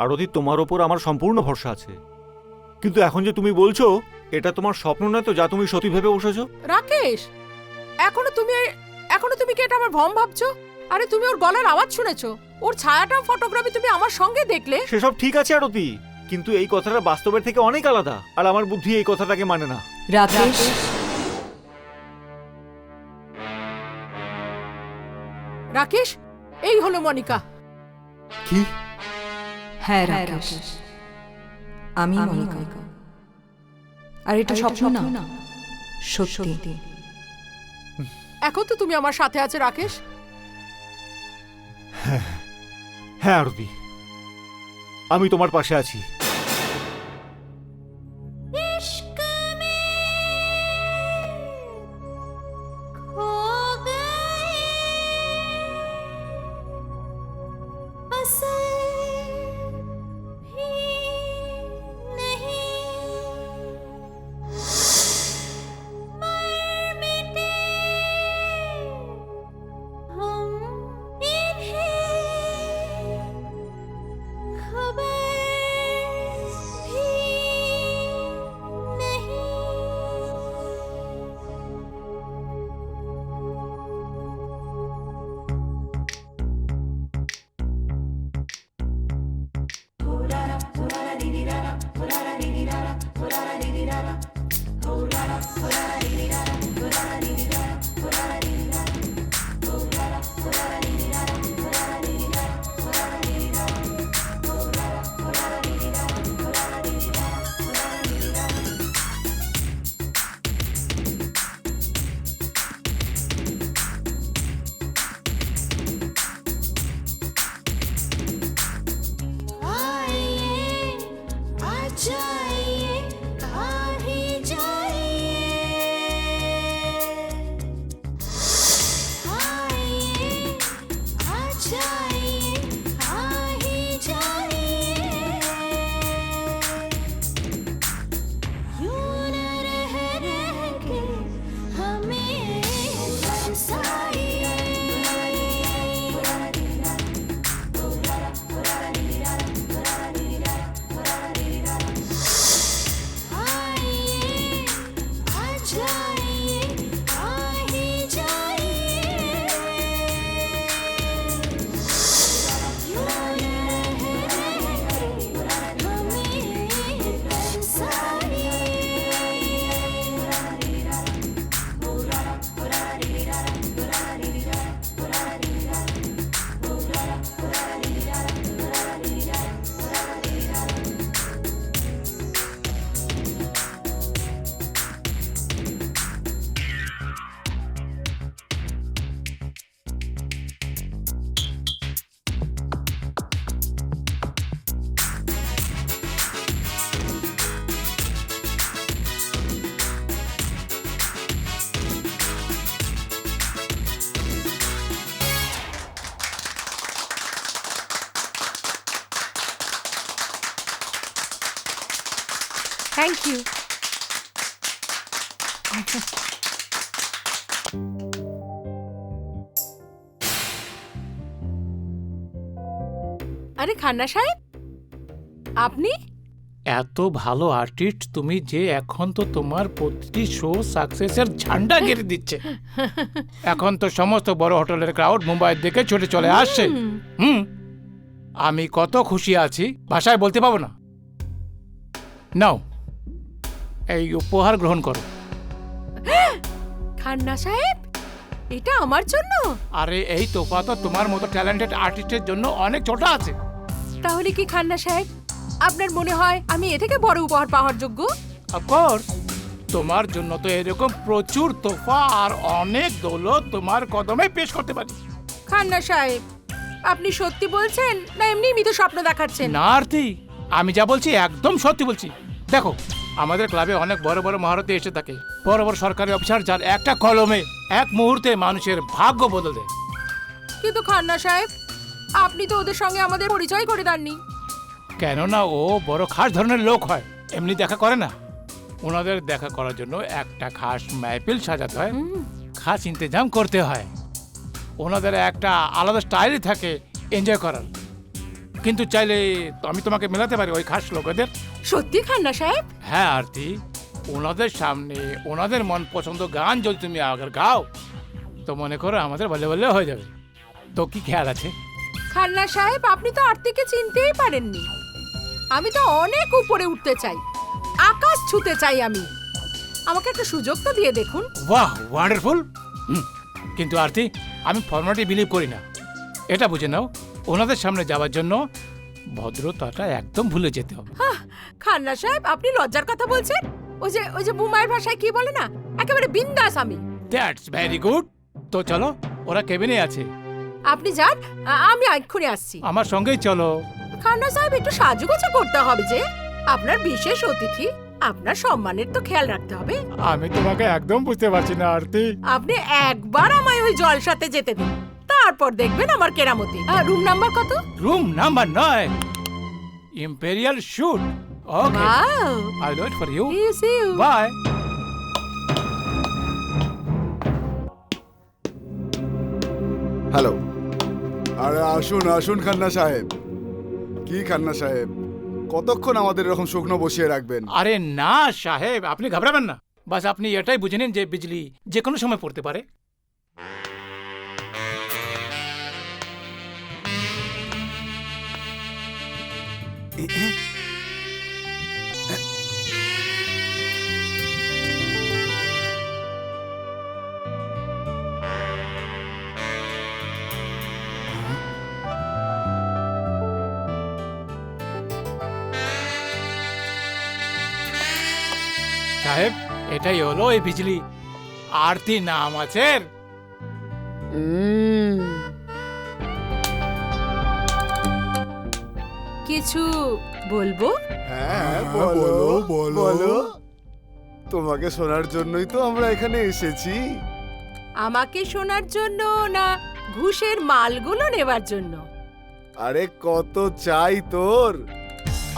D: আরতি, তোমার ওপর আমার সম্পূর্ণ ভরসা আছে, কিন্তু এখন যে তুমি বলছো এটা তোমার স্বপ্ন নয় তো, যা তুমি সত্যি ভেবে বসেছো?
C: রাকেশ, এখনো তুমি কি এটা আমার ভ্রম ভাবছো? আরে তুমি ওর গলার আওয়াজ শুনেছো, ওর ছায়াটাও ফটোগ্রাফি তুমি আমার সঙ্গে দেখলে।
D: সেসব ঠিক আছে আরতি, কিন্তু এই কথাটা বাস্তবের থেকে অনেক আলাদা, আর আমার বুদ্ধি এই কথাটাকে মানে না।
H: রাকেশ,
C: রাকেশ, এই হলো মনিকা।
D: কি?
H: হ্যাঁ রাকেশ, আমি মনিকা। আর এটা স্বপ্ন না, সত্যি।
C: এখন তো তুমি আমার সাথে আছে রাকেশ।
D: হ্যাঁ আরতি, আমি তোমার পাশে আছি।
G: इश्क में खो गए असल भी नहीं, मर मिटे हम इन्हें खबर भी नहीं। आइए आ जाइए, आ ही जाइए।
C: Thank you. আরে খান্না সাহেব, আপনি?
A: এত ভালো আর্টিস্ট তুমি যে এখন তো তোমার প্রতিটি শো সাকসেসের ঝান্ডা গেড়ে দিচ্ছে। এখন তো সমস্ত বড় হোটেলের ক্রাউড মুম্বাইয়ের দিকে ছুটে চলে আসছে। আমি কত খুশি আছি ভাষায় বলতে পারবো না। নাও এই উপহার গ্রহণ করো।
C: খান্না সাহেব, এটা আমার জন্য?
A: আরে এই তোফা তো তোমার মতো ট্যালেন্টেড আর্টিস্টের জন্য অনেক ছোট আছে।
C: তাহলে কি খান্না সাহেব আপনার মনে হয় আমি এ থেকে বড় উপহার পাওয়ার যোগ্য?
A: অফকোর্স, তোমার জন্য তো এরকম প্রচুর তোফা আর অনেক দৌলত তোমার কদমে পেশ করতে পারি।
C: খান্না সাহেব, আপনি সত্যি বলছেন না এমনি মৃত স্বপ্ন দেখাচ্ছেন?
A: না আরতি, আমি যা বলছি একদম সত্যি বলছি। দেখো, আমাদের ক্লাবে অনেক বড় বড় মহারথী এসে থাকে, বড় বড় সরকারি অফিসার, যার একটা কলমে এক মুহূর্তে মানুষের ভাগ্য বদলে দেয়।
C: কিন্তু খান্না সাহেব, আপনি তো ওদের সঙ্গে আমাদের পরিচয় করে দেননি।
A: কেননা ও বড় খাস ধরনের লোক হয়, এমনি দেখা করে না। ওনাদের দেখা করার জন্য একটা খাস মাহফিল সাজাতে হয়, খাস ইন্তজাম করতে হয়। ওনাদের একটা আলাদা স্টাইল থাকে এনজয় করার। কিন্তু চাইলে তো আমি তোমাকে মেলাতে পারি ওই খাস লোকেদের।
C: সত্যি খান্না সাহেব?
A: হ্যাঁ আরতি, ওনাদের সামনে ওনাদের মন পছন্দ গান যদি তুমি আগে গাও তো মনে করো আমাদের বলে বলে হয়ে যাবে। তো কি খেয়াল আছে?
C: খান্না সাহেব, আপনি তো আরতিকে চিনতেই পারেননি। আমি তো অনেক উপরে উঠতে চাই, আকাশ ছুতে চাই আমি। আমাকে একটা সুযোগ তো দিয়ে দেখুন।
A: বাহ, ওয়ান্ডারফুল। কিন্তু আরতি, আমি ফর্মালিটি বিলিভ করি না। এটা বুঝে নাও, ওনাদের সামনে যাওয়ার জন্য ভদ্রতাটা একদম ভুলে যেতে হবে।
C: খান্না সাহেব, আপনি লজ্জার কথা বলছেন? ওই যে বুমাইয়ের ভাষায় কি বলে না, একেবারে বিন্দাস আমি।
A: That's very good. তো চলো, ওরা কেবিনে আছে।
C: আপনি যান, আমি এক্ষুনি আসছি।
A: আমার সঙ্গেই চলো।
C: খান্না সাহেব, একটু সাজুগুজু করতে হবে যে, আপনার বিশেষ অতিথি, আপনার সম্মানের তো খেয়াল রাখতে হবে।
A: আমি তোমাকে একদম বুঝতে পারছি না আরতি।
C: আপনি একবার আমায় ওই জলসাতে যেতে দিন, তারপর দেখবেন আমার কেরামতি। রুম নাম্বার কত?
A: Room number 9, imperial shoot. Okay,
C: Wow.
A: I'll wait for you.
C: See you.
A: Bye.
E: Hello. আরে আসুন আসুন খান্না সাহেব। কি খান্না সাহেব, কতক্ষণ আমাদের এরকম শুকনো বসিয়ে রাখবেন?
A: আরে না সাহেব, আপনি ঘাবড়াবেন না। বাস আপনি এটাই বুঝে নিন যে বিজলি যে কোনো সময় পড়তে পারে। সাহেব, এটাই হলো এই বিজলি। আরতি নাম আছে।
C: কিছু বলবো?
E: হ্যাঁ, বলো বলো। তোমাকে শোনার জন্যই তো আমরা এখানে এসেছি।
C: আমাকে শোনার জন্য না ঘুষের মালগুলো নেবার জন্য?
E: আরে কত চাই তোর,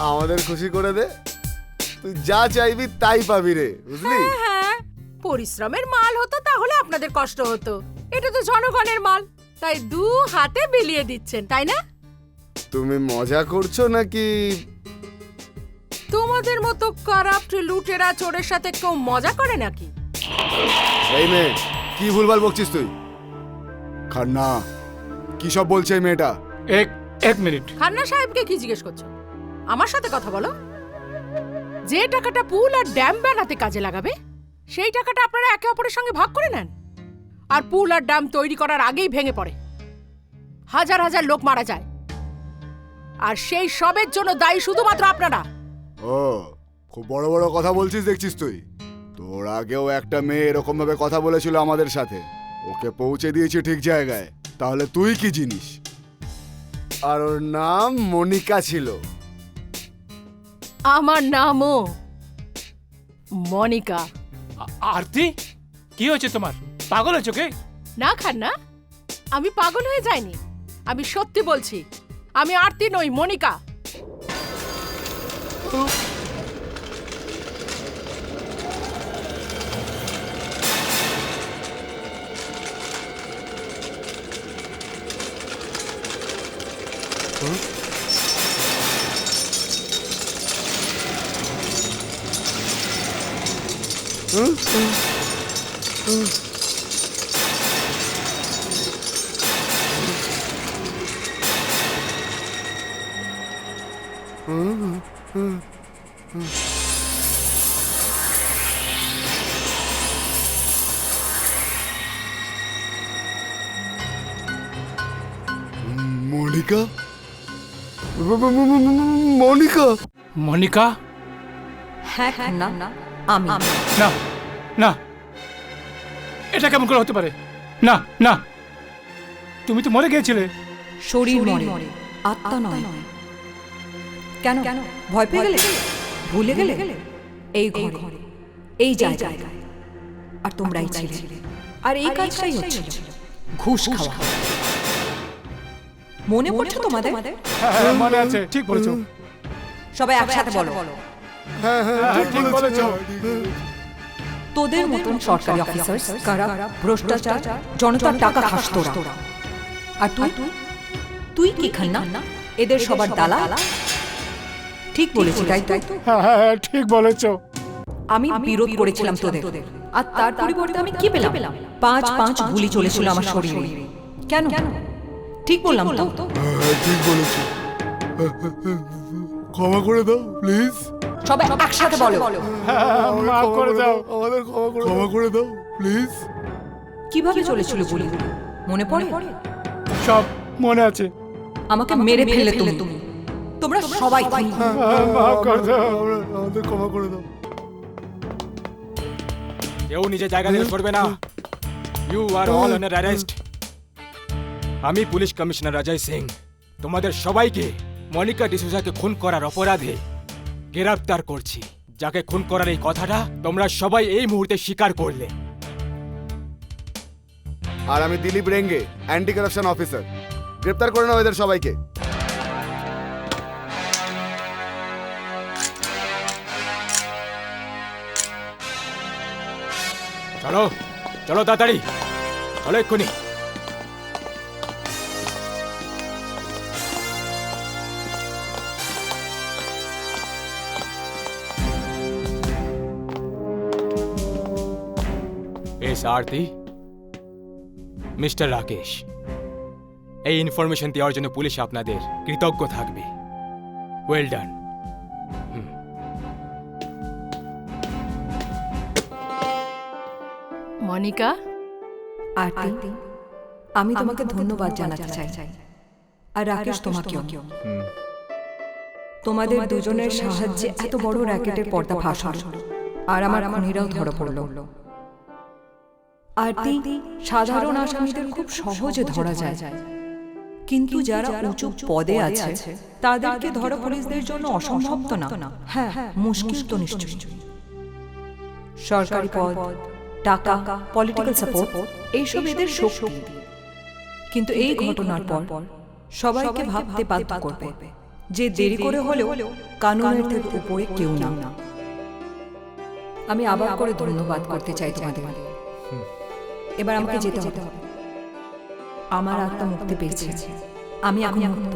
E: আমাদের খুশি করে দে। তুই যা চাইবি তাই পাবি রে, বুঝলি?
C: হ্যাঁ, পরিশ্রমের মাল হতো তাহলে আপনাদের কষ্ট হতো। এটা তো জনগণের মাল, তাই দু হাতে বিলিয়ে দিচ্ছেন, তাই না?
E: তুমি মজা করছো নাকি?
C: তোমাদের মতো কারাপ্ট লুটেরা চোরের সাথে কেউ মজা করে নাকি?
E: এই মেয়ে, কি ভুলভাল বকছিস তুই? খান্না, কি সব বলছে এই মেয়েটা?
A: এক মিনিট।
C: খান্না সাহেবকে কি জিজ্ঞেস করছো? আমার সাথে কথা বলো। যে টাকাটা পুল আর ড্যাম বানাতে কাজে লাগাবে সেই টাকাটা আপনারা একে অপরের সঙ্গে ভাগ করে নেন। আর পুল আর ড্যাম তৈরি করার আগেই ভেঙে পড়ে। হাজার হাজার লোক মারা যায়, আর সেই সবের জন্য দায়ী শুধুমাত্র আপনারা।
E: ও, খুব বড় বড় কথা বলছিস দেখছিস তুই। তোর আগেও একটা মেয়ে এরকম ভাবে কথা বলেছিল আমাদের সাথে, ওকে পৌঁছে দিয়েছি ঠিক জায়গায়। তাহলে তুই কি জিনিস? আর ওর নাম মনিকা ছিল।
C: আমার নামও মনিকা।
A: আরতি, কি হয়েছে তোমার? পাগল হয়েছো কে?
C: না খান্না, আমি পাগল হয়ে যাইনি, আমি সত্যি বলছি। আমি আরতি নই, মনিকা।
E: মনিকা? মনিকা?
A: মনিকা?
H: হ্যাঁ না আমি
A: না না, এটা কেমন করে হতে পারে? না না, তুমি তো মরে গিয়েছিলে।
H: শরীর মরে, আত্মা নয়। কেন ভয় পেয়ে গেলে? ভুলে গেলে? এই ঘরে, এই জায়গায়, আর তোমরাই ছিলে, আর এই কাজটাই হচ্ছিল, ঘুষ খাওয়া। মনে পড়ছে তোমাদের?
A: হ্যাঁ, মনে আছে, ঠিক বলেছো।
H: সবাই একসাথে বলো।
E: হ্যাঁ হ্যাঁ,
A: হ্যাঁ, ঠিক বলেছো।
H: তোদের মতন সরকারি অফিসার কারা ভ্রষ্টাচার, জনতার টাকা খাস তোরা। আর তুই কি খান্না? এদের সবার দালাল। ঠিক বলেছি তাই তো?
A: হ্যাঁ হ্যাঁ, ঠিক বলেছো।
H: আমি বিরোধ করেছিলাম তোদের, আর তার পরিবর্তে আমি কি পেলাম? 5 গুলি চলেছিল আমার শরীরে। কেন? ঠিক বললাম তো?
E: ঠিক বলেছো। ক্ষমা করে দাও প্লিজ।
H: সবাই একসাথে বলো।
A: মাফ করে দাও।
E: আমাদের ক্ষমা করে দাও প্লিজ।
H: কিভাবে চলেছিল গুলি মনে পড়ে?
A: সব মনে আছে।
H: আমাকে মেরে ফেললে তুমি। তোমরা সবাই
A: মাফ করে দাও।
E: আমাদের ক্ষমা করে দাও।
F: কেউ নিজের জায়গা থেকে সরবে না। You are all under arrest. আমি পুলিশ কমিশনার অজয় সিং তোমাদের সবাইকে মনিকা ডিসুজাকে খুন করার অপরাধে গ্রেফতার করছি। যাকে খুন করার এই কথাটা তোমরা সবাই এই মুহূর্তে স্বীকার করলে।
E: আর আমি দিলীপ রেঙ্গে, অ্যান্টি কারাপশন অফিসার। গ্রেপ্তার করে নাও এদের সবাইকে।
F: চলো চলো তাড়াতাড়ি চলো এক্ষুনি। এস আরতি, মিস্টার রাকেশ, এই ইনফরমেশন দেওয়ার জন্য পুলিশ আপনাদের কৃতজ্ঞ থাকবে। Well done.
C: মনিকা,
H: আরতি, আমি তোমাকে ধন্যবাদ জানাতে চাই, আর রাকেশ তোমাকেও। তোমাদের দুজনের সাহায্যে এত বড় র্যাকেটের পর্দা ফাঁস হলো, আর আমার খুনিরাও ধরা পড়ল। আরতি, সাধারণ আসামিদের খুব সহজে ধরা যায়, কিন্তু যারা উঁচু পদে আছে তাদেরকে ধরা পুলিশদের জন্য অসম্ভব তো না। হ্যাঁ, মুশকিল তো নিশ্চয়ই। সরকারি পদ, টাকা, পলিটিক্যাল সাপোর্ট, এইসব এদের শক্তি। কিন্তু এই ঘটনার পর সবাইকে ভাবতে বাধ্য করবে যে দেরি করে হলেও কানুনের থেকে উপরে কেউ না। আমি আবার করে ধন্যবাদ করতে চাই তোমাদের। এবার আমাকে যেতে হবে। আমার আত্মা মুক্তি পেয়েছে, আমি এখন মুক্ত।